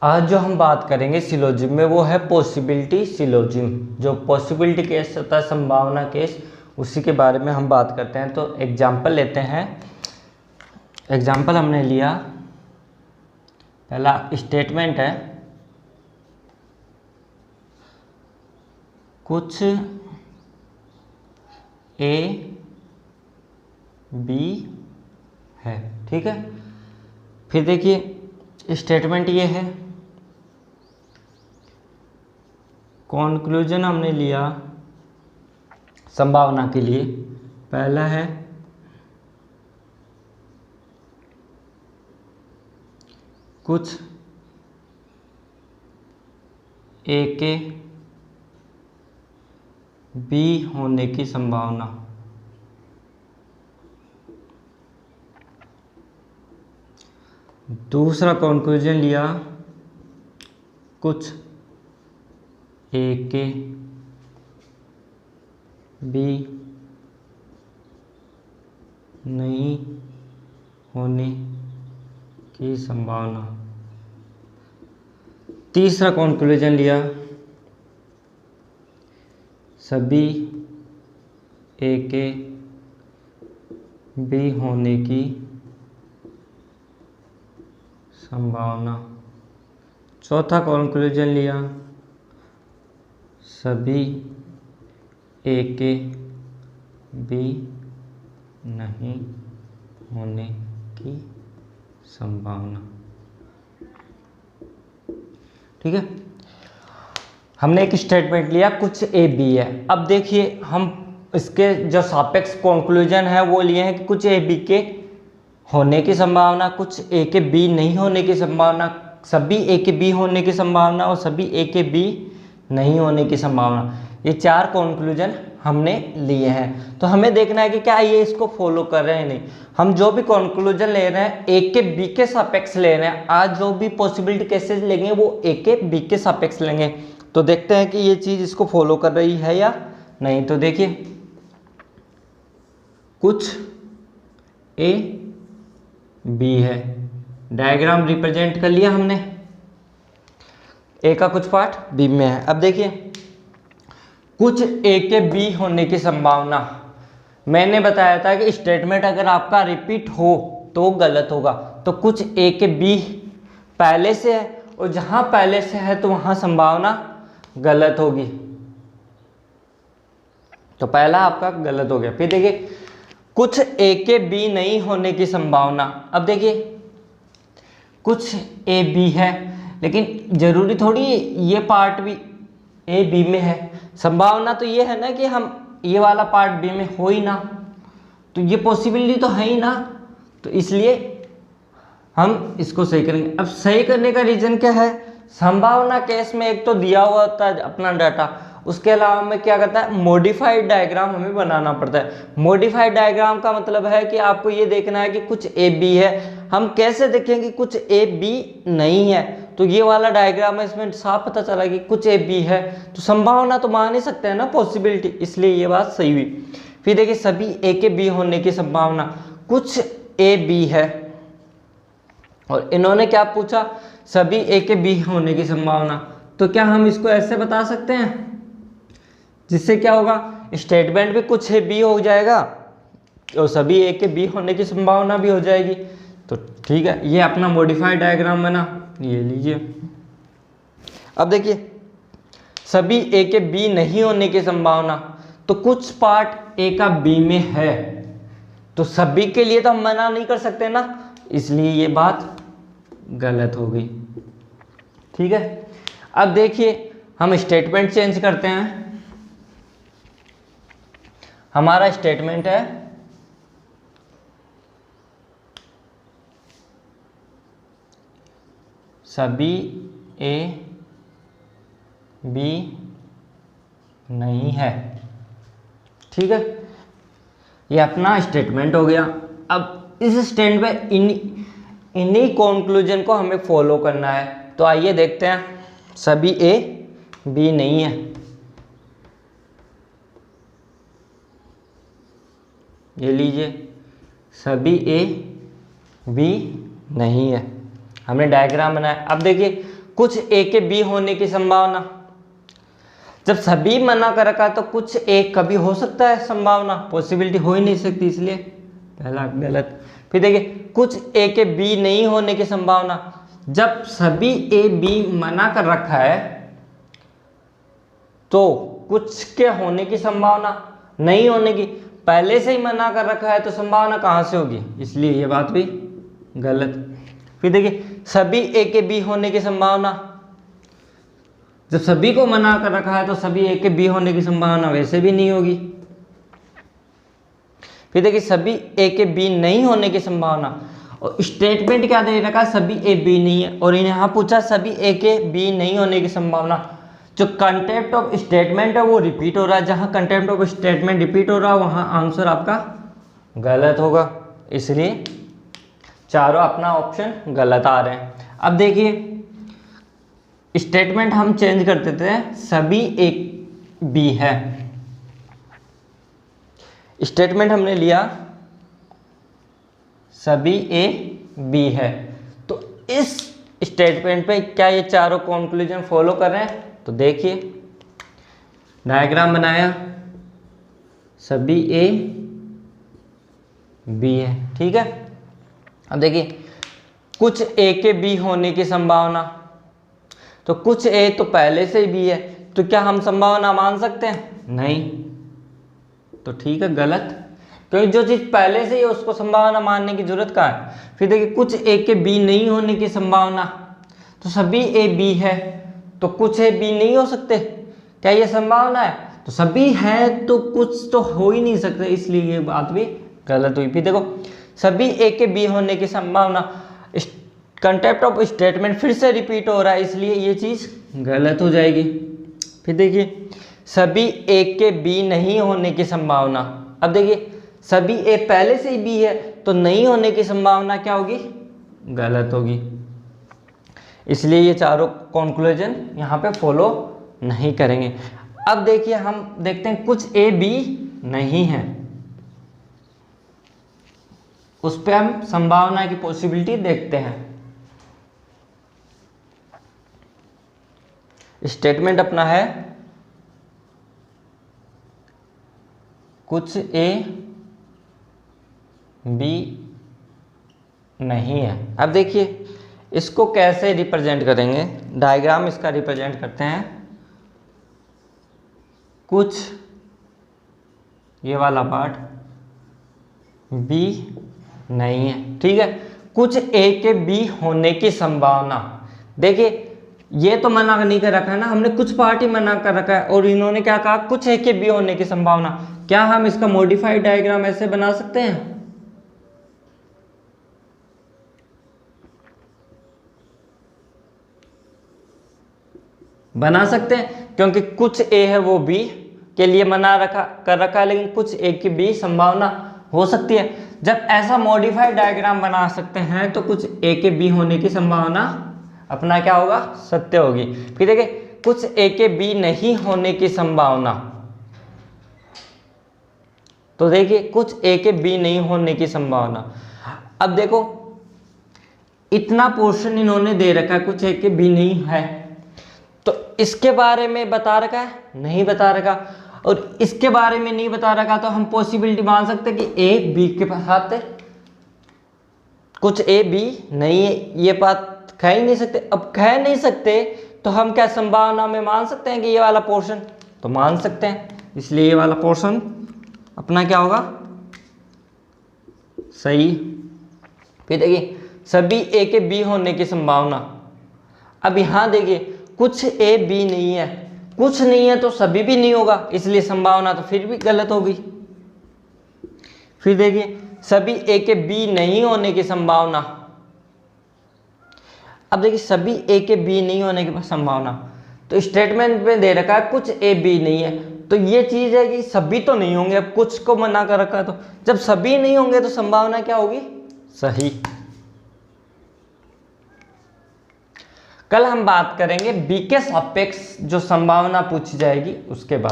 आज जो हम बात करेंगे सिलोजिम में वो है पॉसिबिलिटी सिलोजिम। जो पॉसिबिलिटी केस होता है, संभावना केस, उसी के बारे में हम बात करते हैं। तो एग्जाम्पल लेते हैं। एग्जाम्पल हमने लिया, पहला स्टेटमेंट है कुछ ए बी है, ठीक है। फिर देखिए स्टेटमेंट ये है, कॉन्क्लूजन हमने लिया संभावना के लिए। पहला है कुछ ए के बी होने की संभावना। दूसरा कॉन्क्लूजन लिया कुछ ए के बी नहीं होने की संभावना। तीसरा कॉन्क्लूजन लिया सभी ए के बी होने की संभावना। चौथा कॉन्क्लूजन लिया सभी ए के बी नहीं होने की संभावना, ठीक है। हमने एक स्टेटमेंट लिया कुछ ए बी है। अब देखिए हम इसके जो सापेक्ष कॉन्क्लूजन है वो लिए हैं कि कुछ ए बी के होने की संभावना, कुछ ए के बी नहीं होने की संभावना, सभी ए के बी होने की संभावना और सभी ए के बी नहीं होने की संभावना। ये चार कॉन्क्लूजन हमने लिए हैं। तो हमें देखना है कि क्या ये इसको फॉलो कर रहे हैं नहीं। हम जो भी कॉन्क्लूजन ले रहे हैं ए के बी के सापेक्ष ले रहे हैं। आज जो भी पॉसिबिलिटी केसेस लेंगे वो ए के बी के सापेक्ष लेंगे। तो देखते हैं कि ये चीज़ इसको फॉलो कर रही है या नहीं। तो देखिए कुछ ए बी है, डायग्राम रिप्रेजेंट कर लिया हमने। ए का कुछ पार्ट बी में है। अब देखिए कुछ ए के बी होने की संभावना। मैंने बताया था कि स्टेटमेंट अगर आपका रिपीट हो तो गलत होगा। तो कुछ ए के बी पहले से है और जहां पहले से है तो वहां संभावना गलत होगी। तो पहला आपका गलत हो गया। फिर देखिए कुछ ए के बी नहीं होने की संभावना। अब देखिए कुछ ए बी है लेकिन जरूरी थोड़ी ये पार्ट भी ए बी में है। संभावना तो ये है ना कि हम ये वाला पार्ट बी में हो ही ना, तो ये पॉसिबिलिटी तो है ही ना। तो इसलिए हम इसको सही करेंगे। अब सही करने का रीजन क्या है, संभावना केस में एक तो दिया हुआ होता है अपना डाटा, उसके अलावा में क्या करता है मॉडिफाइड डायग्राम हमें बनाना पड़ता है। मॉडिफाइड डायग्राम का मतलब है कि आपको ये देखना है कि कुछ ए बी है। हम कैसे देखेंगे कुछ ए बी नहीं है, तो ये वाला डायग्राम है, इसमें साफ पता चला कि कुछ ए बी है। तो संभावना तो मान ही सकते हैं ना पॉसिबिलिटी, इसलिए ये बात सही हुई। फिर देखिए सभी ए के बी होने की संभावना। कुछ ए बी है और इन्होंने क्या पूछा, सभी ए के बी होने की संभावना। तो क्या हम इसको ऐसे बता सकते हैं, जिससे क्या होगा स्टेटमेंट भी कुछ ए बी हो जाएगा और सभी ए के बी होने की संभावना भी हो जाएगी। तो ठीक है, ये अपना मॉडिफाइड डायग्राम बना, ये लीजिए। अब देखिए सभी ए के बी नहीं होने की संभावना, तो कुछ पार्ट ए का बी में है, तो सभी के लिए तो हम मना नहीं कर सकते ना, इसलिए ये बात गलत हो गई। ठीक है, अब देखिए हम स्टेटमेंट चेंज करते हैं। हमारा स्टेटमेंट है सभी ए बी नहीं है। ठीक है, ये अपना स्टेटमेंट हो गया। अब इस स्टेटमेंट में इन्हीं कंक्लूजन को हमें फॉलो करना है। तो आइए देखते हैं, सभी ए बी नहीं है। ये लीजिए, सभी ए बी नहीं है, हमने डायग्राम बनाया। अब देखिए कुछ ए के बी होने की संभावना, जब सभी मना कर रखा है तो कुछ एक कभी हो सकता है संभावना, पॉसिबिलिटी हो ही नहीं सकती, इसलिए पहला गलत। फिर देखिए कुछ ए के बी नहीं होने की संभावना, जब सभी ए बी मना कर रखा है तो कुछ के होने की संभावना नहीं होने की, पहले से ही मना कर रखा है तो संभावना कहाँ से होगी, इसलिए ये बात भी गलत। फिर देखिए सभी ए के बी होने की संभावना, जब सभी को मना कर रखा है तो सभी ए के बी होने की संभावना वैसे भी नहीं होगी। फिर देखिए सभी ए के बी नहीं होने की संभावना, और स्टेटमेंट क्या दे रखा है, सभी ए बी नहीं है, और यहाँ पूछा सभी ए के बी नहीं होने की संभावना। जो कंटेंट ऑफ स्टेटमेंट है वो रिपीट हो रहा है, जहाँ कंटेंट ऑफ स्टेटमेंट रिपीट हो रहा है वहाँ आंसर आपका गलत होगा, इसलिए चारों अपना ऑप्शन गलत आ रहे हैं। अब देखिए स्टेटमेंट हम चेंज कर देते हैं, सभी एक बी है, स्टेटमेंट हमने लिया सभी ए बी है, तो इस स्टेटमेंट पे क्या ये चारों कंक्लूजन फॉलो कर रहे हैं, तो देखिए डायग्राम बनाया, सभी ए बी है, ठीक है। अब देखिए कुछ ए के बी होने की संभावना, तो कुछ ए तो पहले से ही बी है, तो क्या हम संभावना मान सकते हैं, नहीं, तो ठीक है गलत, क्योंकि जो चीज़ पहले से ही है उसको संभावना मानने की जरूरत कहाँ है। फिर देखिए कुछ ए के बी नहीं होने की संभावना, तो सभी ए बी है तो कुछ ए बी नहीं हो सकते, क्या ये संभावना है, तो सभी है तो कुछ तो हो ही नहीं सकते, इसलिए ये बात भी गलत हुई। फिर देखो सभी ए के बी होने की संभावना, कंटेंट ऑफ स्टेटमेंट फिर से रिपीट हो रहा है, इसलिए ये चीज़ गलत हो जाएगी। फिर देखिए सभी ए के बी नहीं होने की संभावना, अब देखिए सभी ए पहले से ही बी है तो नहीं होने की संभावना क्या होगी, गलत होगी, इसलिए ये चारों कंक्लूजन यहाँ पे फॉलो नहीं करेंगे। अब देखिए हम देखते हैं कुछ ए बी नहीं है, उस पर हम संभावना की पॉसिबिलिटी देखते हैं। स्टेटमेंट अपना है कुछ ए बी नहीं है। अब देखिए इसको कैसे रिप्रेजेंट करेंगे, डायग्राम इसका रिप्रेजेंट करते हैं, कुछ ये वाला पार्ट बी नहीं है, ठीक है। कुछ ए के बी होने की संभावना, देखिए ये तो मना नहीं कर रखा है ना, हमने कुछ पार्ट ही मना कर रखा है, और इन्होंने क्या कहा, कुछ ए के बी होने की संभावना। क्या हम इसका मॉडिफाइड डायग्राम ऐसे बना सकते हैं, बना सकते हैं, क्योंकि कुछ ए है वो बी के लिए मना कर रखा है, लेकिन कुछ ए की बी संभावना हो सकती है। जब ऐसा मॉडिफाइड डायग्राम बना सकते हैं तो कुछ ए के बी होने की संभावना अपना क्या होगा, सत्य होगी। फिर देखिए कुछ ए के बी नहीं होने की संभावना, तो देखिए कुछ ए के बी नहीं होने की संभावना। अब देखो इतना पोर्शन इन्होंने दे रखा है, कुछ ए के बी नहीं है, तो इसके बारे में बता रखा है, नहीं बता रखा, और इसके बारे में नहीं बता रखा, तो हम पॉसिबिलिटी मान सकते हैं कि ए बी के साथ कुछ ए बी नहीं है, ये बात कह ही नहीं सकते। अब कह नहीं सकते तो हम क्या संभावना में मान सकते हैं कि ये वाला पोर्शन, तो मान सकते हैं, इसलिए ये वाला पोर्शन अपना क्या होगा, सही। फिर देखिए सभी ए के बी होने की संभावना, अब यहां देखिए कुछ ए बी नहीं है, कुछ नहीं है तो सभी भी नहीं होगा, इसलिए संभावना तो फिर भी गलत होगी। फिर देखिए सभी ए के बी नहीं होने की संभावना, अब देखिए सभी ए के बी नहीं होने की संभावना, तो स्टेटमेंट में दे रखा है कुछ ए बी नहीं है, तो ये चीज है कि सभी तो नहीं होंगे, अब कुछ को मना कर रखा है, तो जब सभी नहीं होंगे तो संभावना क्या होगी, सही। कल हम बात करेंगे बी के सापेक्ष जो संभावना पूछी जाएगी उसके बारे में।